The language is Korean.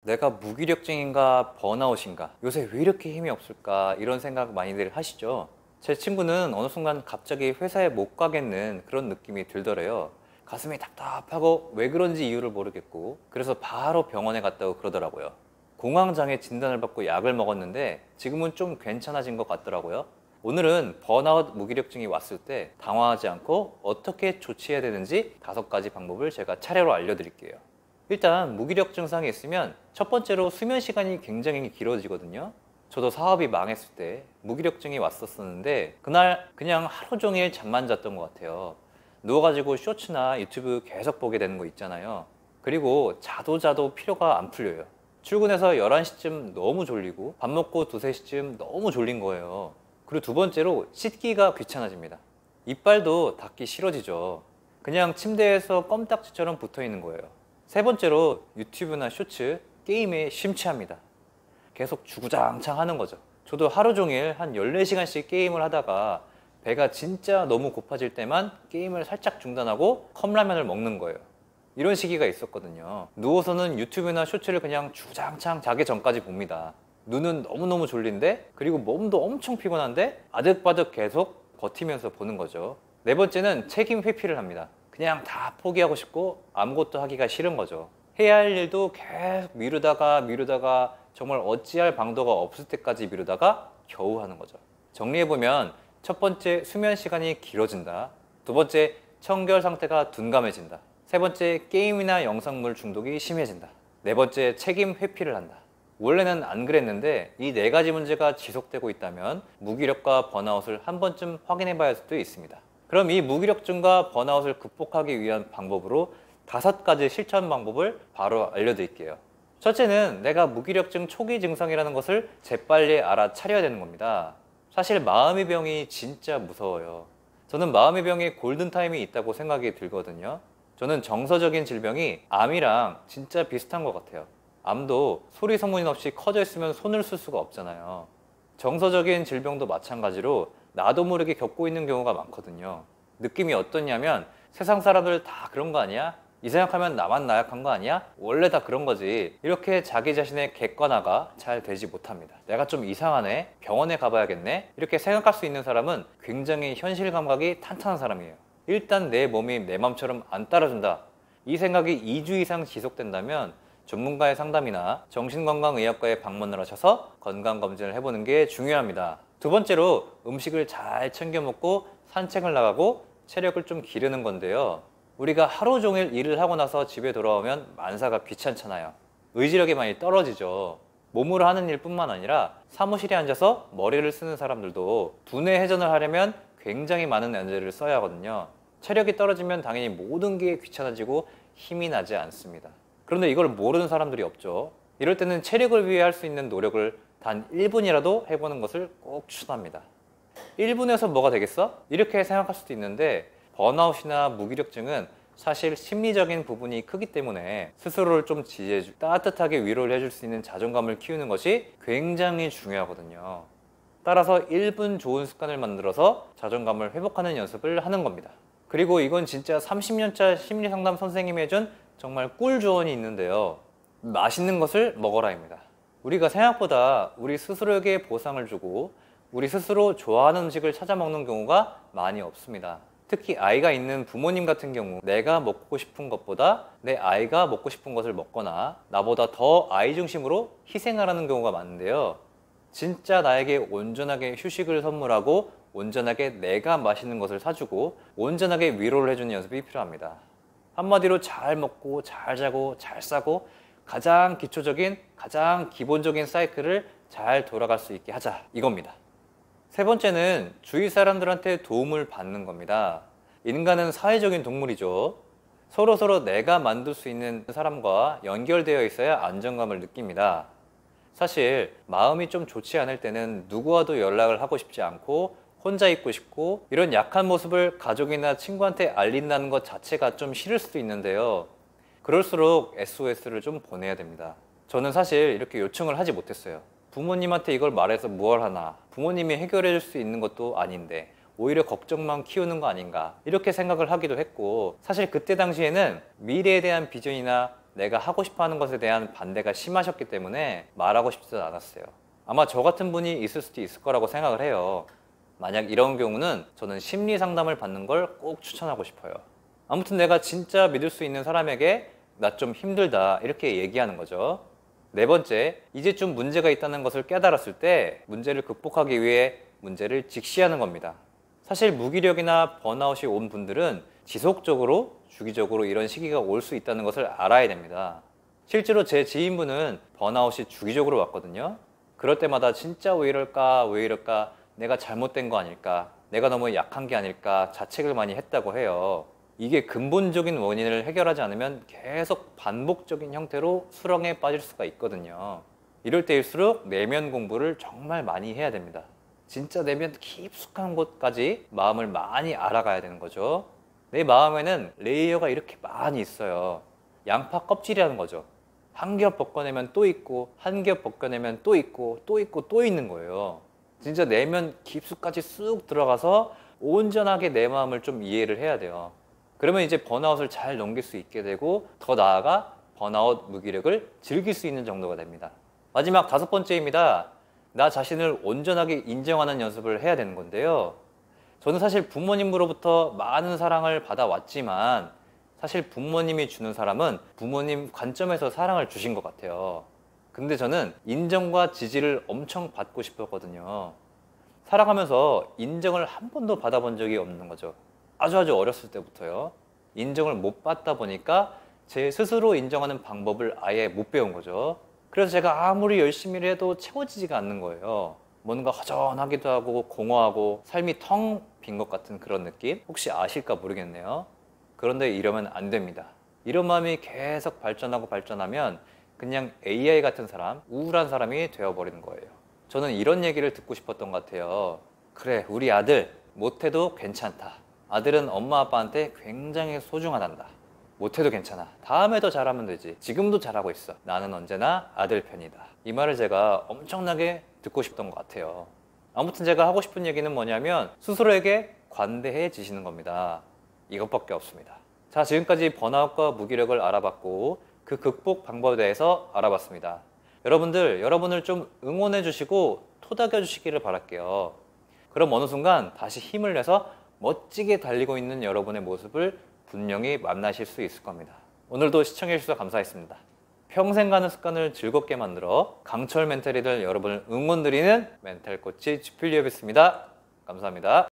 내가 무기력증인가 번아웃인가, 요새 왜 이렇게 힘이 없을까, 이런 생각 많이들 하시죠. 제 친구는 어느 순간 갑자기 회사에 못 가겠는 그런 느낌이 들더래요. 가슴이 답답하고 왜 그런지 이유를 모르겠고, 그래서 바로 병원에 갔다고 그러더라고요. 공황장애 진단을 받고 약을 먹었는데 지금은 좀 괜찮아진 것 같더라고요. 오늘은 번아웃 무기력증이 왔을 때 당황하지 않고 어떻게 조치해야 되는지 5가지 방법을 제가 차례로 알려드릴게요. 일단 무기력 증상이 있으면 첫 번째로 수면 시간이 굉장히 길어지거든요. 저도 사업이 망했을 때 무기력증이 왔었는데 그날 그냥 하루 종일 잠만 잤던 것 같아요. 누워가지고 쇼츠나 유튜브 계속 보게 되는 거 있잖아요. 그리고 자도 피로가 안 풀려요. 출근해서 11시쯤 너무 졸리고 밥 먹고 2, 3시쯤 너무 졸린 거예요. 그리고 두 번째로 씻기가 귀찮아집니다. 이빨도 닦기 싫어지죠. 그냥 침대에서 껌딱지처럼 붙어 있는 거예요. 세 번째로 유튜브나 쇼츠, 게임에 심취합니다. 계속 주구장창 하는 거죠. 저도 하루 종일 한 14시간씩 게임을 하다가 배가 진짜 너무 고파질 때만 게임을 살짝 중단하고 컵라면을 먹는 거예요. 이런 시기가 있었거든요. 누워서는 유튜브나 쇼츠를 그냥 주구장창 자기 전까지 봅니다. 눈은 너무너무 졸린데, 그리고 몸도 엄청 피곤한데 아득바득 계속 버티면서 보는 거죠. 네 번째는 책임 회피를 합니다. 그냥 다 포기하고 싶고 아무것도 하기가 싫은 거죠. 해야 할 일도 계속 미루다가 정말 어찌할 방도가 없을 때까지 미루다가 겨우 하는 거죠. 정리해보면 첫 번째, 수면 시간이 길어진다. 두 번째, 청결 상태가 둔감해진다. 세 번째, 게임이나 영상물 중독이 심해진다. 네 번째, 책임 회피를 한다. 원래는 안 그랬는데 이 4가지 문제가 지속되고 있다면 무기력과 번아웃을 한 번쯤 확인해 봐야 할 수도 있습니다. 그럼 이 무기력증과 번아웃을 극복하기 위한 방법으로 5가지 실천 방법을 바로 알려드릴게요. 첫째는 내가 무기력증 초기 증상이라는 것을 재빨리 알아차려야 되는 겁니다. 사실 마음의 병이 진짜 무서워요. 저는 마음의 병에 골든타임이 있다고 생각이 들거든요. 저는 정서적인 질병이 암이랑 진짜 비슷한 것 같아요. 암도 소리 소문 없이 커져 있으면 손을 쓸 수가 없잖아요. 정서적인 질병도 마찬가지로 나도 모르게 겪고 있는 경우가 많거든요. 느낌이 어떠냐면 세상 사람들 다 그런 거 아니야? 이 생각하면 나만 나약한 거 아니야? 원래 다 그런 거지. 이렇게 자기 자신의 객관화가 잘 되지 못합니다. 내가 좀 이상하네? 병원에 가봐야겠네? 이렇게 생각할 수 있는 사람은 굉장히 현실 감각이 탄탄한 사람이에요. 일단 내 몸이 내 맘처럼 안 따라준다. 이 생각이 2주 이상 지속된다면 전문가의 상담이나 정신건강의학과에 방문을 하셔서 건강검진을 해보는 게 중요합니다. 두 번째로 음식을 잘 챙겨 먹고 산책을 나가고 체력을 좀 기르는 건데요. 우리가 하루 종일 일을 하고 나서 집에 돌아오면 만사가 귀찮잖아요. 의지력이 많이 떨어지죠. 몸으로 하는 일뿐만 아니라 사무실에 앉아서 머리를 쓰는 사람들도 두뇌 회전을 하려면 굉장히 많은 에너지를 써야 하거든요. 체력이 떨어지면 당연히 모든 게 귀찮아지고 힘이 나지 않습니다. 그런데 이걸 모르는 사람들이 없죠. 이럴 때는 체력을 위해 할 수 있는 노력을 단 1분이라도 해보는 것을 꼭 추천합니다. 1분에서 뭐가 되겠어? 이렇게 생각할 수도 있는데 번아웃이나 무기력증은 사실 심리적인 부분이 크기 때문에 스스로를 좀 지지해주고 따뜻하게 위로를 해줄 수 있는 자존감을 키우는 것이 굉장히 중요하거든요. 따라서 1분 좋은 습관을 만들어서 자존감을 회복하는 연습을 하는 겁니다. 그리고 이건 진짜 30년차 심리상담 선생님이 해준 정말 꿀 조언이 있는데요. 맛있는 것을 먹어라입니다. 우리가 생각보다 우리 스스로에게 보상을 주고 우리 스스로 좋아하는 음식을 찾아 먹는 경우가 많이 없습니다. 특히 아이가 있는 부모님 같은 경우 내가 먹고 싶은 것보다 내 아이가 먹고 싶은 것을 먹거나 나보다 더 아이 중심으로 희생을 하는 경우가 많은데요. 진짜 나에게 온전하게 휴식을 선물하고 온전하게 내가 맛있는 것을 사주고 온전하게 위로를 해주는 연습이 필요합니다. 한마디로 잘 먹고 잘 자고 잘 싸고 가장 기초적인 가장 기본적인 사이클을 잘 돌아갈 수 있게 하자, 이겁니다. 세 번째는 주위 사람들한테 도움을 받는 겁니다. 인간은 사회적인 동물이죠. 서로 내가 만들 수 있는 사람과 연결되어 있어야 안정감을 느낍니다. 사실 마음이 좀 좋지 않을 때는 누구와도 연락을 하고 싶지 않고 혼자 있고 싶고, 이런 약한 모습을 가족이나 친구한테 알린다는 것 자체가 좀 싫을 수도 있는데요. 그럴수록 SOS를 좀 보내야 됩니다. 저는 사실 이렇게 요청을 하지 못했어요. 부모님한테 이걸 말해서 무얼 하나, 부모님이 해결해 줄 수 있는 것도 아닌데 오히려 걱정만 키우는 거 아닌가, 이렇게 생각을 하기도 했고, 사실 그때 당시에는 미래에 대한 비전이나 내가 하고 싶어 하는 것에 대한 반대가 심하셨기 때문에 말하고 싶지도 않았어요. 아마 저 같은 분이 있을 수도 있을 거라고 생각을 해요. 만약 이런 경우는 저는 심리 상담을 받는 걸 꼭 추천하고 싶어요. 아무튼 내가 진짜 믿을 수 있는 사람에게 나 좀 힘들다 이렇게 얘기하는 거죠. 네 번째, 이제 좀 문제가 있다는 것을 깨달았을 때 문제를 극복하기 위해 문제를 직시하는 겁니다. 사실 무기력이나 번아웃이 온 분들은 지속적으로 주기적으로 이런 시기가 올 수 있다는 것을 알아야 됩니다. 실제로 제 지인분은 번아웃이 주기적으로 왔거든요. 그럴 때마다 진짜 왜 이럴까 왜 이럴까, 내가 잘못된 거 아닐까, 내가 너무 약한 게 아닐까 자책을 많이 했다고 해요. 이게 근본적인 원인을 해결하지 않으면 계속 반복적인 형태로 수렁에 빠질 수가 있거든요. 이럴 때일수록 내면 공부를 정말 많이 해야 됩니다. 진짜 내면 깊숙한 곳까지 마음을 많이 알아가야 되는 거죠. 내 마음에는 레이어가 이렇게 많이 있어요. 양파 껍질이라는 거죠. 한 겹 벗겨내면 또 있고, 한 겹 벗겨내면 또 있고, 또 있고, 또 있는 거예요. 진짜 내면 깊숙까지 쑥 들어가서 온전하게 내 마음을 좀 이해를 해야 돼요. 그러면 이제 번아웃을 잘 넘길 수 있게 되고, 더 나아가 번아웃 무기력을 즐길 수 있는 정도가 됩니다. 마지막 다섯 번째입니다. 나 자신을 온전하게 인정하는 연습을 해야 되는 건데요. 저는 사실 부모님으로부터 많은 사랑을 받아왔지만 사실 부모님이 주는 사람은 부모님 관점에서 사랑을 주신 것 같아요. 근데 저는 인정과 지지를 엄청 받고 싶었거든요. 살아가면서 인정을 한 번도 받아본 적이 없는 거죠. 아주 어렸을 때부터요. 인정을 못 받다 보니까 제 스스로 인정하는 방법을 아예 못 배운 거죠. 그래서 제가 아무리 열심히 해도 채워지지가 않는 거예요. 뭔가 허전하기도 하고 공허하고 삶이 텅 빈 것 같은 그런 느낌? 혹시 아실까 모르겠네요. 그런데 이러면 안 됩니다. 이런 마음이 계속 발전하면 그냥 AI 같은 사람, 우울한 사람이 되어버리는 거예요. 저는 이런 얘기를 듣고 싶었던 것 같아요. 그래, 우리 아들 못해도 괜찮다. 아들은 엄마 아빠한테 굉장히 소중하단다. 못해도 괜찮아. 다음에 더 잘하면 되지. 지금도 잘하고 있어. 나는 언제나 아들 편이다. 이 말을 제가 엄청나게 듣고 싶던 것 같아요. 아무튼 제가 하고 싶은 얘기는 뭐냐면 스스로에게 관대해지시는 겁니다. 이것밖에 없습니다. 자, 지금까지 번아웃과 무기력을 알아봤고 그 극복 방법에 대해서 알아봤습니다. 여러분들, 여러분을 좀 응원해 주시고 토닥여 주시기를 바랄게요. 그럼 어느 순간 다시 힘을 내서 멋지게 달리고 있는 여러분의 모습을 분명히 만나실 수 있을 겁니다. 오늘도 시청해 주셔서 감사했습니다. 평생 가는 습관을 즐겁게 만들어 강철 멘탈이 될 여러분을 응원드리는 멘탈 코치 주필리업이었습니다. 감사합니다.